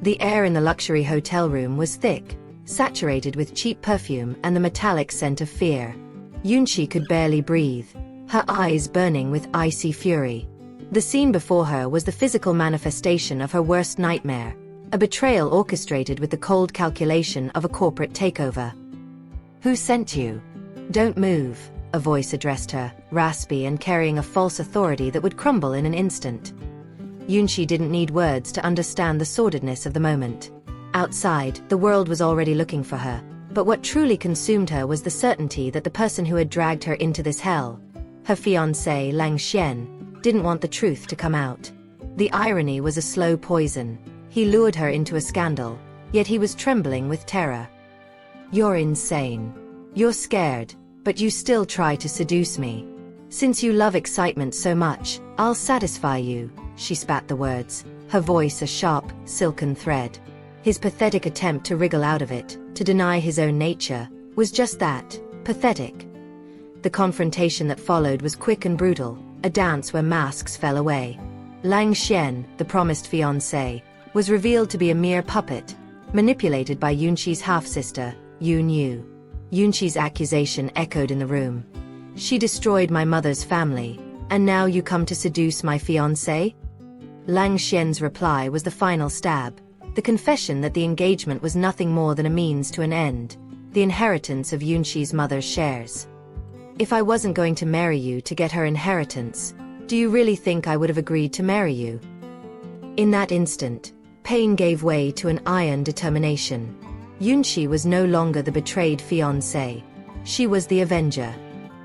The air in the luxury hotel room was thick, saturated with cheap perfume and the metallic scent of fear. Yunxi could barely breathe, her eyes burning with icy fury. The scene before her was the physical manifestation of her worst nightmare, a betrayal orchestrated with the cold calculation of a corporate takeover. "Who sent you? Don't move," a voice addressed her, raspy and carrying a false authority that would crumble in an instant. Yunxi didn't need words to understand the sordidness of the moment. Outside, the world was already looking for her, but what truly consumed her was the certainty that the person who had dragged her into this hell, her fiancé Leng Xuan, didn't want the truth to come out. The irony was a slow poison. He lured her into a scandal, yet he was trembling with terror. "You're insane. You're scared, but you still try to seduce me. Since you love excitement so much, I'll satisfy you," she spat the words, her voice a sharp, silken thread. His pathetic attempt to wriggle out of it, to deny his own nature, was just that, pathetic. The confrontation that followed was quick and brutal, a dance where masks fell away. Leng Xuan, the promised fiancé, was revealed to be a mere puppet, manipulated by Yunxi's half-sister, Yunyu. Yunxi's accusation echoed in the room. "She destroyed my mother's family, and now you come to seduce my fiancé?" Leng Xuan's reply was the final stab, the confession that the engagement was nothing more than a means to an end, the inheritance of Yunxi's mother's shares. "If I wasn't going to marry you to get her inheritance, do you really think I would have agreed to marry you?" In that instant, pain gave way to an iron determination. Yunxi was no longer the betrayed fiancé. She was the avenger.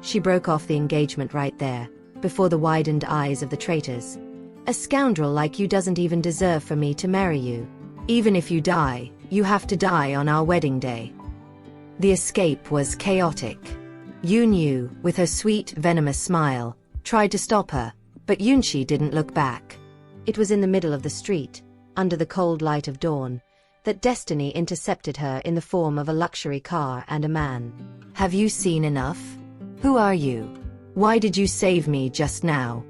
She broke off the engagement right there, before the widened eyes of the traitors. "A scoundrel like you doesn't even deserve for me to marry you. Even if you die, you have to die on our wedding day." The escape was chaotic. Yunyu, with her sweet, venomous smile, tried to stop her, but Yunxi didn't look back. It was in the middle of the street, under the cold light of dawn, that destiny intercepted her in the form of a luxury car and a man. "Have you seen enough? Who are you? Why did you save me just now?"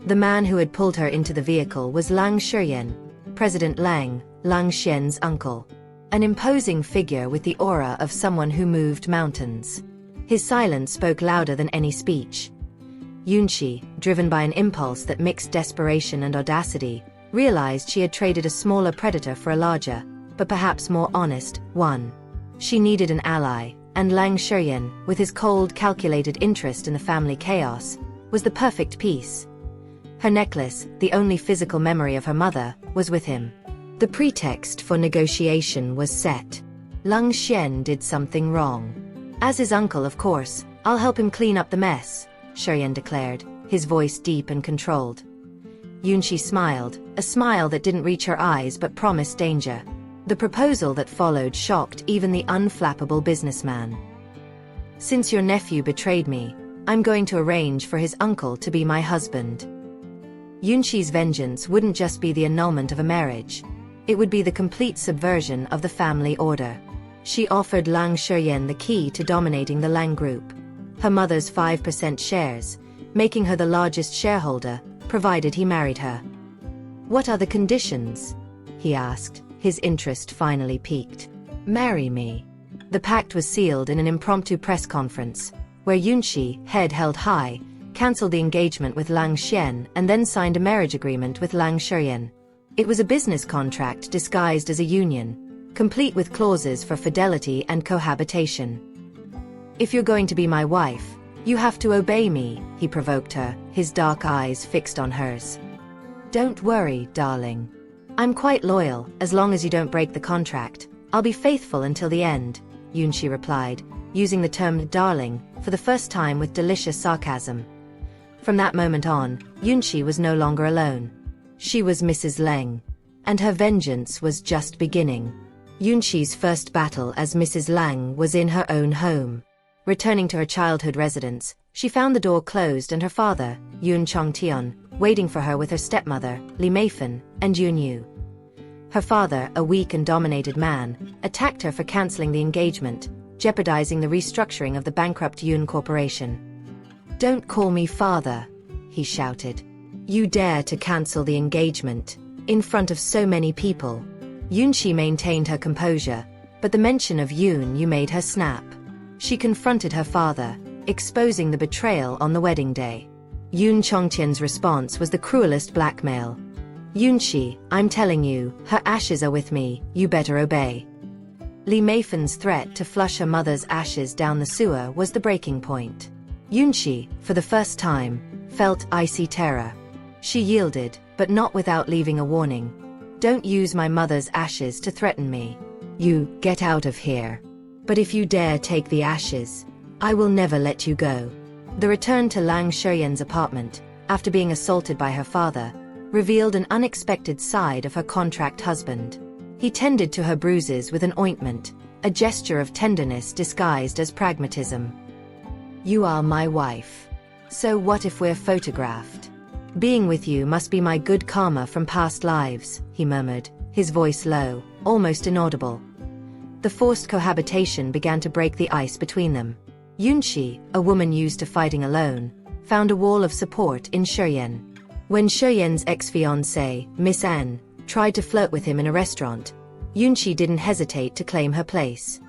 The man who had pulled her into the vehicle was Leng Xuan, President Leng Xuan's uncle. An imposing figure with the aura of someone who moved mountains. His silence spoke louder than any speech. Yunxi, driven by an impulse that mixed desperation and audacity, realized she had traded a smaller predator for a larger, but perhaps more honest, one. She needed an ally, and Leng Xuan, with his cold, calculated interest in the family chaos, was the perfect piece. Her necklace, the only physical memory of her mother, was with him. The pretext for negotiation was set. Leng Xuan did something wrong. "As his uncle, of course, I'll help him clean up the mess," Xuan declared, his voice deep and controlled. Yunxi smiled, a smile that didn't reach her eyes but promised danger. The proposal that followed shocked even the unflappable businessman. "Since your nephew betrayed me, I'm going to arrange for his uncle to be my husband." Yunxi's vengeance wouldn't just be the annulment of a marriage. It would be the complete subversion of the family order. She offered Leng Xuan the key to dominating the Leng Group, her mother's 5% shares, making her the largest shareholder, provided he married her. "What are the conditions?" he asked, his interest finally piqued. "Marry me." The pact was sealed in an impromptu press conference, where Yunxi, head held high, cancelled the engagement with Leng Xuan and then signed a marriage agreement with Leng Xuan. It was a business contract disguised as a union, complete with clauses for fidelity and cohabitation. "If you're going to be my wife, you have to obey me," he provoked her, his dark eyes fixed on hers. "Don't worry, darling. I'm quite loyal, as long as you don't break the contract. I'll be faithful until the end," Yunxi replied, using the term darling for the first time with delicious sarcasm. From that moment on, Yunxi was no longer alone. She was Mrs. Leng, and her vengeance was just beginning. Yunxi's first battle as Mrs. Leng was in her own home. Returning to her childhood residence, she found the door closed and her father, Yun Chongtian, waiting for her with her stepmother, Li Meifan, and Yunyu. Her father, a weak and dominated man, attacked her for canceling the engagement, jeopardizing the restructuring of the bankrupt Yun Corporation. "Don't call me father," he shouted. "You dare to cancel the engagement, in front of so many people." Yunxi maintained her composure, but the mention of Yun made her snap. She confronted her father, exposing the betrayal on the wedding day. Yun Chongtian's response was the cruelest blackmail. Yunxi, I'm telling you, her ashes are with me, you better obey. Li Meifen's threat to flush her mother's ashes down the sewer was the breaking point. Yunxi, for the first time, felt icy terror. She yielded, but not without leaving a warning. Don't use my mother's ashes to threaten me. You, get out of here. But if you dare take the ashes, I will never let you go. The return to Leng Xuan's apartment, after being assaulted by her father, revealed an unexpected side of her contract husband. He tended to her bruises with an ointment, a gesture of tenderness disguised as pragmatism. You are my wife. So what if we're photographed? Being with you must be my good karma from past lives, he murmured, his voice low, almost inaudible. The forced cohabitation began to break the ice between them. Yunxi, a woman used to fighting alone, found a wall of support in Xuan. When Xuan's ex-fiancé, Miss An, tried to flirt with him in a restaurant, Yunxi didn't hesitate to claim her place.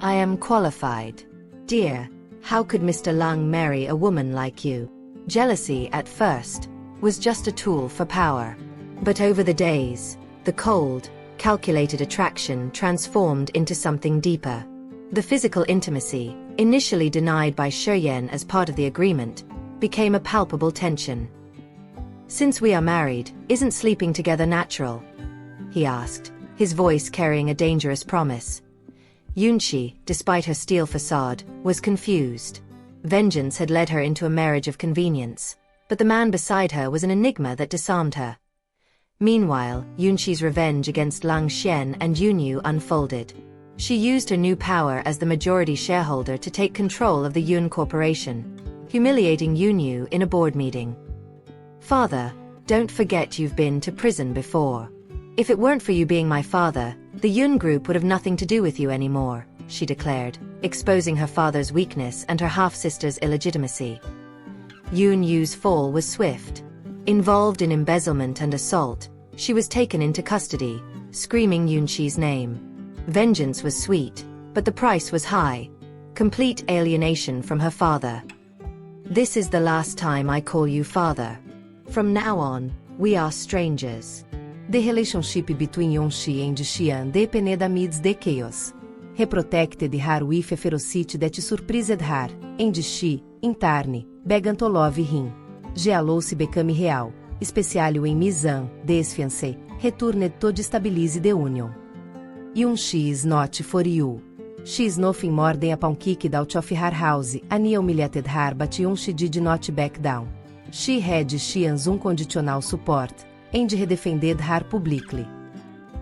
I am qualified. Dear, how could Mr. Leng marry a woman like you? Jealousy, at first, was just a tool for power. But over the days, the cold, calculated attraction transformed into something deeper. The physical intimacy, initially denied by Xuan as part of the agreement, became a palpable tension. Since we are married, isn't sleeping together natural? He asked, his voice carrying a dangerous promise. Yunxi, despite her steel facade, was confused. Vengeance had led her into a marriage of convenience, but the man beside her was an enigma that disarmed her. Meanwhile, Yunxi's revenge against Leng Xuan and Yunyu unfolded. She used her new power as the majority shareholder to take control of the Yun Corporation, humiliating Yunyu in a board meeting. Father, don't forget you've been to prison before. If it weren't for you being my father, the Yun Group would have nothing to do with you anymore, she declared, exposing her father's weakness and her half-sister's illegitimacy. Yunyu's fall was swift. Involved in embezzlement and assault, she was taken into custody, screaming Yunxi's name. Vengeance was sweet, but the price was high. Complete alienation from her father. This is the last time I call you father. From now on, we are strangers. The relationship between Yunxi and Xian depended amidst the chaos. He protected her with a ferocity that surprised her, and she, in turn, began to love him. Jealousy became real, especially when Miss An, the fiancé, returned to stabilize the union. Yunxi is not for you. She is nothing more than a pawn kicked out of her house. Ania humiliated her, but Yunxi did not back down. She had Xian's unconditional support, and he defended her publicly.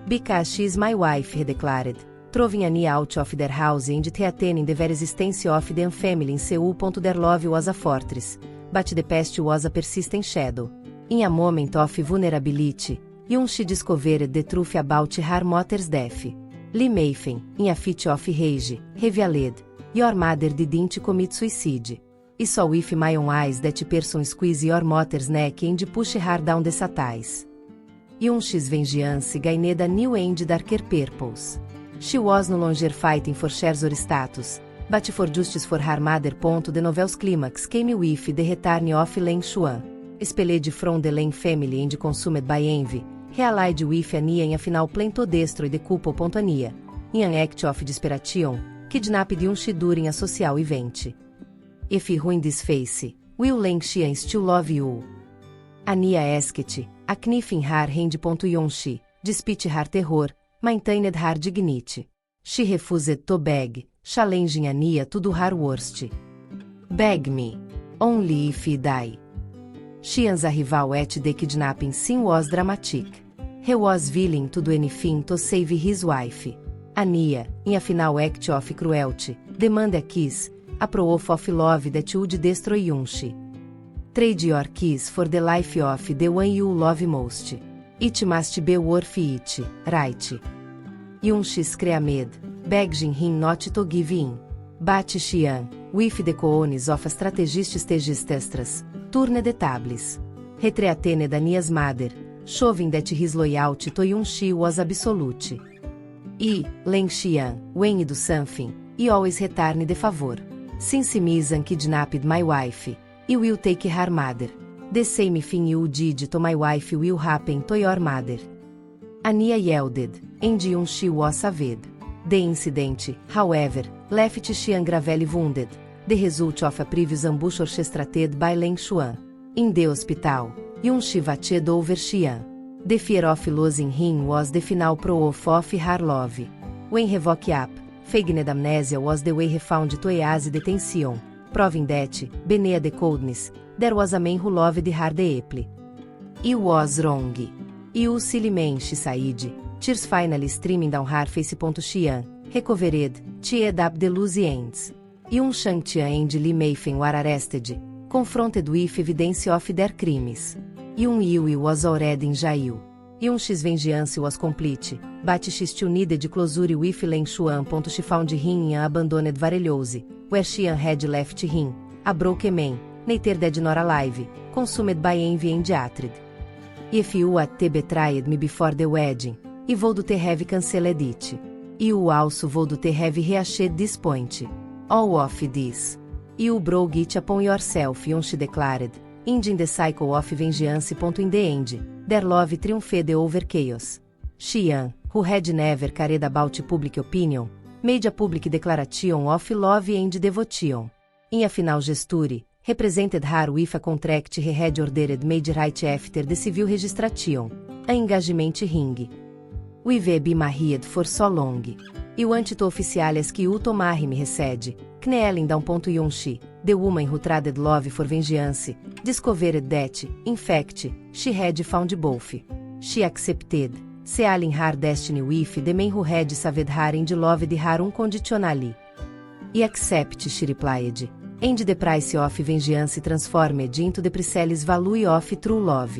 Because she is my wife, he declared, throwing Ania out of their house and threatening the very existence of the family in Seoul. Their love was a fortress, but the past was a persistent shadow. In a moment of vulnerability, Yunxi discovered the truth about her mother's death. Li Meifen, in a fit of rage, revealed, your mother didn't commit suicide. I saw with my own eyes that person squeeze your mother's neck and push her down the stairs. Yunxi's vengeance gained a new and darker purpose. She was no longer fighting for shares or status, but for justice for her mother. The novel's climax came with the return of Leng Xuan, expelled from the Leng family and consumed by envy, reallied with Ania in a final plan to destroy the couple. Ania, in an act of desperation, kidnapped Yunxi during a social event. If you ruin this face, will Leng Xuan still love you? Ania asked, a knife in her hand. Yunxi, despite her terror, maintained her dignity. She refused to beg, challenging Ania to do her worst. Beg me. Only if I die. Xian's arrival at the kidnapping scene was dramatic. He was willing to do anything to save his wife. Ania, in a final act of cruelty, demanded a kiss, a proof of love that would destroy Yunxi. Trade your kiss for the life of the one you love most. It must be worth it, right? Yunxi screamed, begging him not to give in. But Xian, with the cones of a strategist extras, turned the tables. Retreated Ania's mother, showing that his loyalty to Yunxi was absolute. E, Leng Xuan, when do something, he always return the favor. Since Misan kidnapped my wife, he will take her mother. The same thing you did to my wife will happen to your mother. Ania yelled, and Yunxi was saved. The incident, however, left Xian gravely wounded, the result of a previous ambush orchestrated by Leng Xuan. In the hospital, Yunxi watched over Xian. The fear of losing him was the final proof of her love. When he woke up, feigned amnesia was the way he found to ease the tension, proving that, beneath the coldness, there was a man who loved her deeply. He was wrong. You silly man, she said, tears finally streaming down her face. Xian, recovered, tied up the loose ends. Yunxi and Li Meifen were arrested, confronted with evidence of their crimes. Yunyi was already in jail. Yunxi's vengeance was complete, but she still needed closure with Leng Xuan. She found him in an abandoned varelhose, where Xian had left him, a broken man, neither dead nor alive, consumed by envy and hatred. If you had betrayed me before the wedding, I would have cancelled it. You also would have reached this point. All of this. You brought it upon yourself, Yunxi declared, ending the cycle of vengeance. In the end, their love triumphed over chaos. Xian, who had never cared about public opinion, made a public declaration of love and devotion. In a final gesture, represented her with a contract he had ordered made right after the civil registration, an engagement ring. We've been married for so long. Eu ante oficiales que o tomar me recede, kneeling down. Yunxi, the woman who traded love for vengeance, discovered that, in fact, she had found both. She accepted, sealing her destiny with the man who had saved her and loved her unconditionally. I accept, she replied, and the price of vengeance transformed into the priceless value of true love.